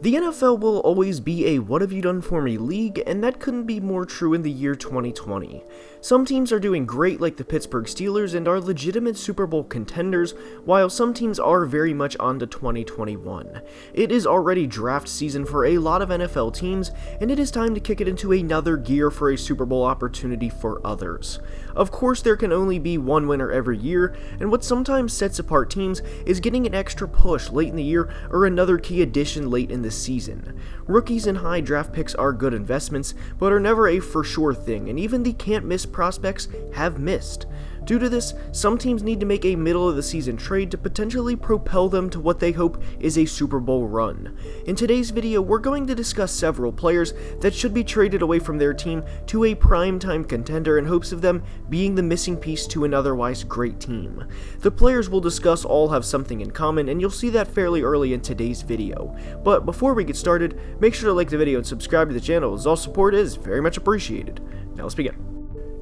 The NFL will always be a what have you done for me league, and that couldn't be more true in the year 2020. Some teams are doing great like the Pittsburgh Steelers and are legitimate Super Bowl contenders, while some teams are very much on to 2021. It is already draft season for a lot of NFL teams, and it is time to kick it into another gear for a Super Bowl opportunity for others. Of course, there can only be one winner every year, and what sometimes sets apart teams is getting an extra push late in the year or another key addition late in the season. Rookies and high draft picks are good investments, but are never a for sure thing, and even the can't miss prospects have missed. Due to this, some teams need to make a middle of the season trade to potentially propel them to what they hope is a Super Bowl run. In today's video, we're going to discuss several players that should be traded away from their team to a primetime contender in hopes of them being the missing piece to an otherwise great team. The players we'll discuss all have something in common, and you'll see that fairly early in today's video. But before we get started, make sure to like the video and subscribe to the channel, as all support is very much appreciated. Now let's begin.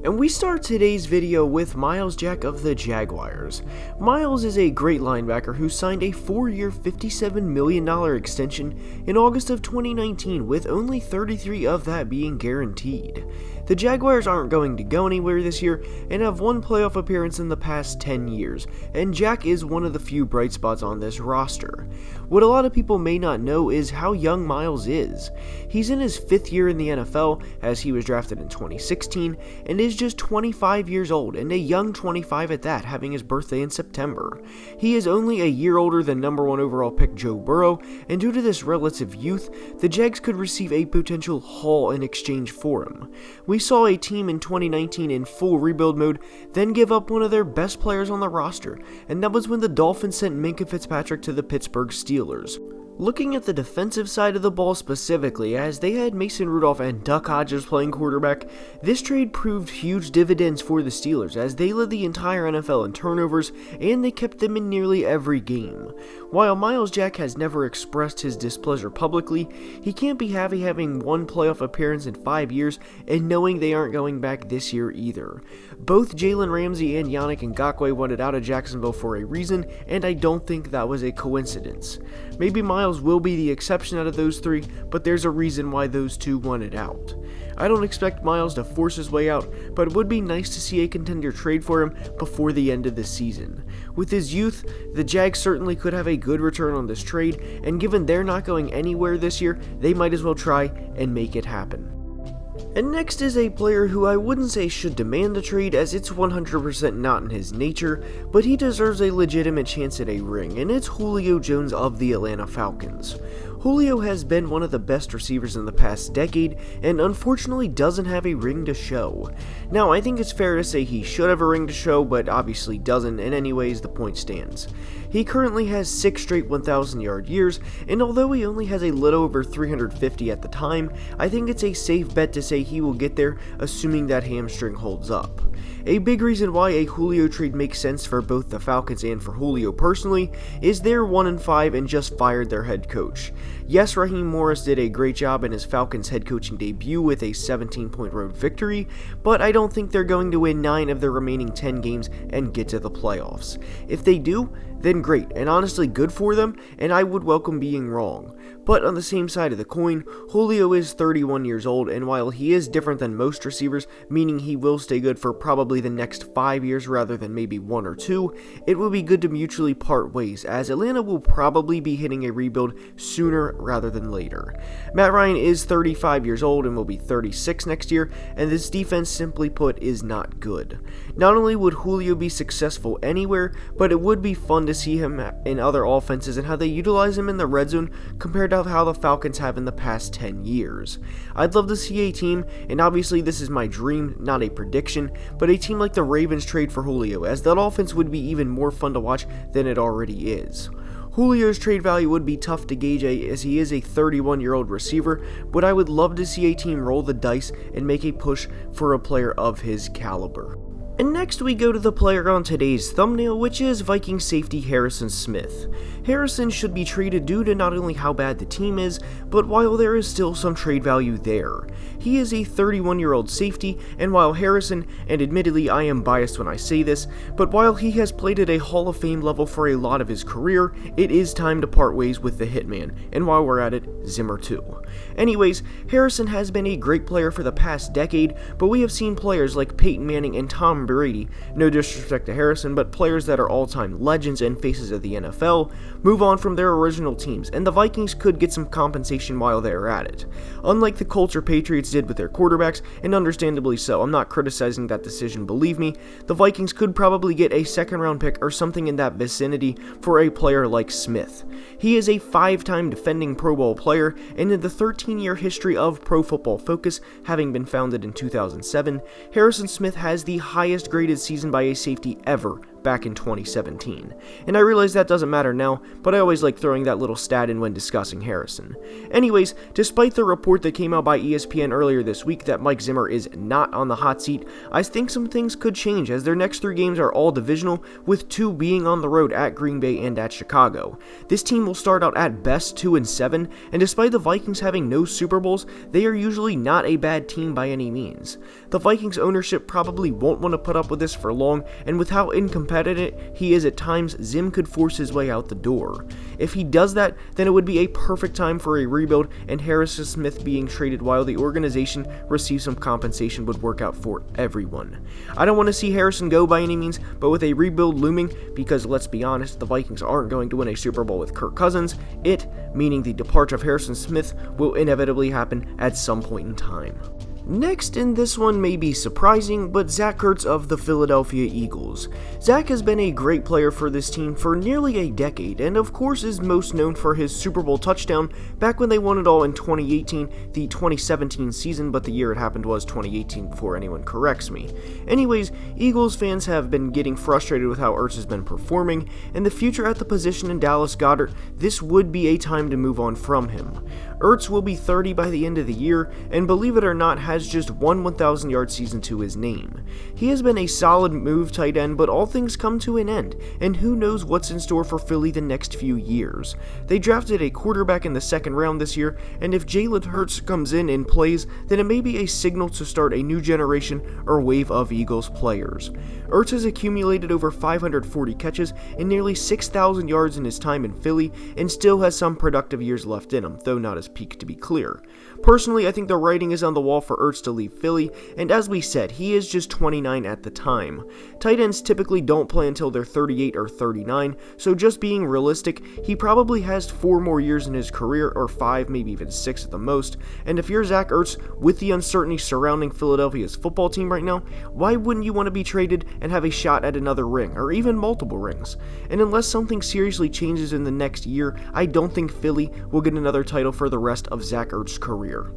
And we start today's video with Myles Jack of the Jaguars. Myles is a great linebacker who signed a 4-year $57 million extension in August of 2019, with only 33 of that being guaranteed. The Jaguars aren't going to go anywhere this year and have one playoff appearance in the past 10 years, and Jack is one of the few bright spots on this roster. What a lot of people may not know is how young Myles is. He's in his 5th year in the NFL, as he was drafted in 2016, and is just 25 years old, and a young 25 at that, having his birthday in September. He is only a year older than number 1 overall pick Joe Burrow, and due to this relative youth, the Jags could receive a potential haul in exchange for him. We saw a team in 2019 in full rebuild mode then give up one of their best players on the roster, and that was when the Dolphins sent Minkah Fitzpatrick to the Pittsburgh Steelers. Looking at the defensive side of the ball specifically, as they had Mason Rudolph and Duck Hodges playing quarterback, this trade proved huge dividends for the Steelers, as they led the entire NFL in turnovers and they kept them in nearly every game. While Myles Jack has never expressed his displeasure publicly, he can't be happy having one playoff appearance in 5 years and knowing they aren't going back this year either. Both Jalen Ramsey and Yannick Ngakoue wanted out of Jacksonville for a reason, and I don't think that was a coincidence. Maybe Myles will be the exception out of those three, but there's a reason why those two wanted out. I don't expect Myles to force his way out, but it would be nice to see a contender trade for him before the end of the season. With his youth, the Jags certainly could have a good return on this trade, and given they're not going anywhere this year, they might as well try and make it happen. And next is a player who I wouldn't say should demand a trade, as it's 100% not in his nature, but he deserves a legitimate chance at a ring, and it's Julio Jones of the Atlanta Falcons. Julio has been one of the best receivers in the past decade, and unfortunately doesn't have a ring to show. Now, I think it's fair to say he should have a ring to show, but obviously doesn't, and anyways, the point stands. He currently has 6 straight 1,000-yard years, and although he only has a little over 350 at the time, I think it's a safe bet to say he will get there, assuming that hamstring holds up. A big reason why a Julio trade makes sense for both the Falcons and for Julio personally is they're 1-5 and just fired their head coach. Yes, Raheem Morris did a great job in his Falcons head coaching debut with a 17-point road victory, but I don't think they're going to win 9 of their remaining 10 games and get to the playoffs. If they do, then great, and honestly good for them, and I would welcome being wrong. But on the same side of the coin, Julio is 31 years old, and while he is different than most receivers, meaning he will stay good for probably the next 5 years rather than maybe 1 or 2, it would be good to mutually part ways, as Atlanta will probably be hitting a rebuild sooner rather than later. Matt Ryan is 35 years old and will be 36 next year, and this defense, simply put, is not good. Not only would Julio be successful anywhere, but it would be fun to see him in other offenses and how they utilize him in the red zone compared to how the Falcons have in the past 10 years. I'd love to see a team, and obviously this is my dream, not a prediction, but a team like the Ravens trade for Julio, as that offense would be even more fun to watch than it already is. Julio's trade value would be tough to gauge as he is a 31-year-old receiver, but I would love to see a team roll the dice and make a push for a player of his caliber. And next we go to the player on today's thumbnail, which is Viking safety Harrison Smith. Harrison should be traded due to not only how bad the team is, but while there is still some trade value there. He is a 31-year-old safety, and while Harrison, and admittedly I am biased when I say this, but while he has played at a Hall of Fame level for a lot of his career, it is time to part ways with the Hitman, and while we're at it, Zimmer too. Anyways, Harrison has been a great player for the past decade, but we have seen players like Peyton Manning and Tom Brady, no disrespect to Harrison, but players that are all-time legends and faces of the NFL, move on from their original teams, and the Vikings could get some compensation while they are at it. Unlike the Colts or Patriots did with their quarterbacks, and understandably so, I'm not criticizing that decision, believe me, the Vikings could probably get a second-round pick or something in that vicinity for a player like Smith. He is a 5-time defending Pro Bowl player, and in the 13-year history of Pro Football Focus, having been founded in 2007, Harrison Smith has the highest graded season by a safety ever back in 2017. And I realize that doesn't matter now, but I always like throwing that little stat in when discussing Harrison. Anyways, despite the report that came out by ESPN earlier this week that Mike Zimmer is not on the hot seat, I think some things could change as their next 3 games are all divisional, with 2 being on the road at Green Bay and at Chicago. This team will start out at best 2-7, and despite the Vikings having no Super Bowls, they are usually not a bad team by any means. The Vikings ownership probably won't want to put up with this for long, and with how incompetitive he is at times, Zim could force his way out the door. If he does that, then it would be a perfect time for a rebuild, and Harrison Smith being traded while the organization receives some compensation would work out for everyone. I don't want to see Harrison go by any means, but with a rebuild looming, because let's be honest, the Vikings aren't going to win a Super Bowl with Kirk Cousins, it, meaning the departure of Harrison Smith, will inevitably happen at some point in time. Next, and this one may be surprising, but Zach Ertz of the Philadelphia Eagles. Zach has been a great player for this team for nearly a decade, and of course is most known for his Super Bowl touchdown back when they won it all in 2018, the 2017 season, but the year it happened was 2018 before anyone corrects me. Anyways, Eagles fans have been getting frustrated with how Ertz has been performing, and the future at the position in Dallas Goedert, this would be a time to move on from him. Ertz will be 30 by the end of the year, and believe it or not, has just one 1,000-yard season to his name. He has been a solid move tight end, but all things come to an end, and who knows what's in store for Philly the next few years. They drafted a quarterback in the 2nd round this year, and if Jalen Hurts comes in and plays, then it may be a signal to start a new generation or wave of Eagles players. Ertz has accumulated over 540 catches and nearly 6,000 yards in his time in Philly, and still has some productive years left in him, though not as peak to be clear. Personally, I think the writing is on the wall for Ertz to leave Philly, and as we said, he is just 29 at the time. Tight ends typically don't play until they're 38 or 39, so just being realistic, he probably has 4 more years in his career, or 5, maybe even 6 at the most, and if you're Zach Ertz, with the uncertainty surrounding Philadelphia's football team right now, why wouldn't you want to be traded and have a shot at another ring, or even multiple rings? And unless something seriously changes in the next year, I don't think Philly will get another title for the rest of Zach Ertz's career.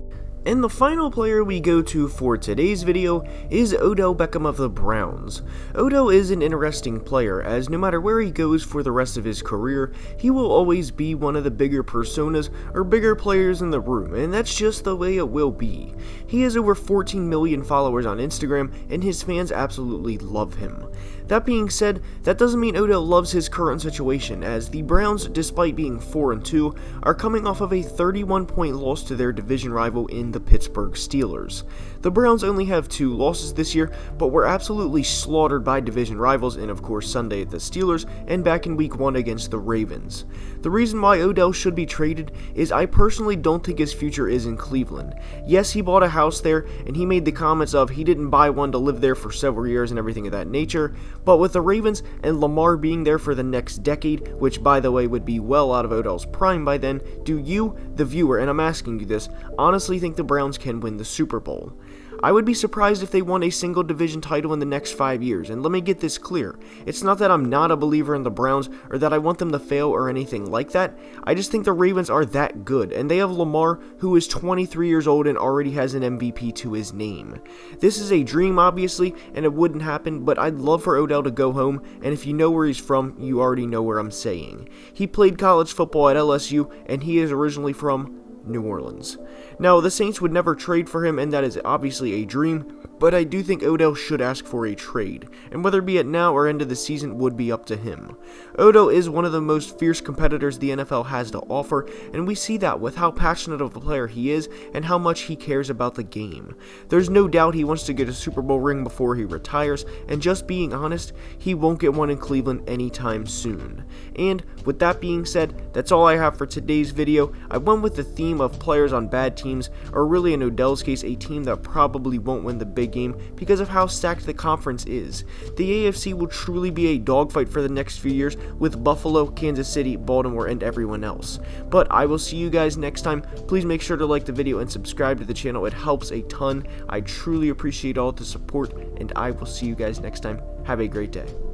And the final player we go to for today's video is Odell Beckham of the Browns. Odell is an interesting player, as no matter where he goes for the rest of his career, he will always be one of the bigger personas or bigger players in the room, and that's just the way it will be. He has over 14 million followers on Instagram, and his fans absolutely love him. That being said, that doesn't mean Odell loves his current situation, as the Browns, despite being 4-2, are coming off of a 31-point loss to their division rival in the Pittsburgh Steelers. The Browns only have 2 losses this year, but were absolutely slaughtered by division rivals in, of course, Sunday at the Steelers and back in Week 1 against the Ravens. The reason why Odell should be traded is I personally don't think his future is in Cleveland. Yes, he bought a house there, and he made the comments of he didn't buy one to live there for several years and everything of that nature, but with the Ravens and Lamar being there for the next decade, which by the way would be well out of Odell's prime by then, do you, the viewer, and I'm asking you this, honestly think the Browns can win the Super Bowl? I would be surprised if they won a single division title in the next 5 years, and let me get this clear. It's not that I'm not a believer in the Browns or that I want them to fail or anything like that. I just think the Ravens are that good, and they have Lamar, who is 23 years old and already has an MVP to his name. This is a dream, obviously, and it wouldn't happen, but I'd love for Odell to go home, and if you know where he's from, you already know where I'm saying. He played college football at LSU, and he is originally from New Orleans. Now, the Saints would never trade for him, and that is obviously a dream, but I do think Odell should ask for a trade, and whether it be it now or end of the season would be up to him. Odell is one of the most fierce competitors the NFL has to offer, and we see that with how passionate of a player he is and how much he cares about the game. There's no doubt he wants to get a Super Bowl ring before he retires, and just being honest, he won't get one in Cleveland anytime soon. And with that being said, that's all I have for today's video. I went with the theme of players on bad teams, or really in Odell's case, a team that probably won't win the big game because of how stacked the conference is. The AFC will truly be a dogfight for the next few years with Buffalo, Kansas City, Baltimore, and everyone else. But I will see you guys next time. Please make sure to like the video and subscribe to the channel. It helps a ton. I truly appreciate all the support, and I will see you guys next time. Have a great day.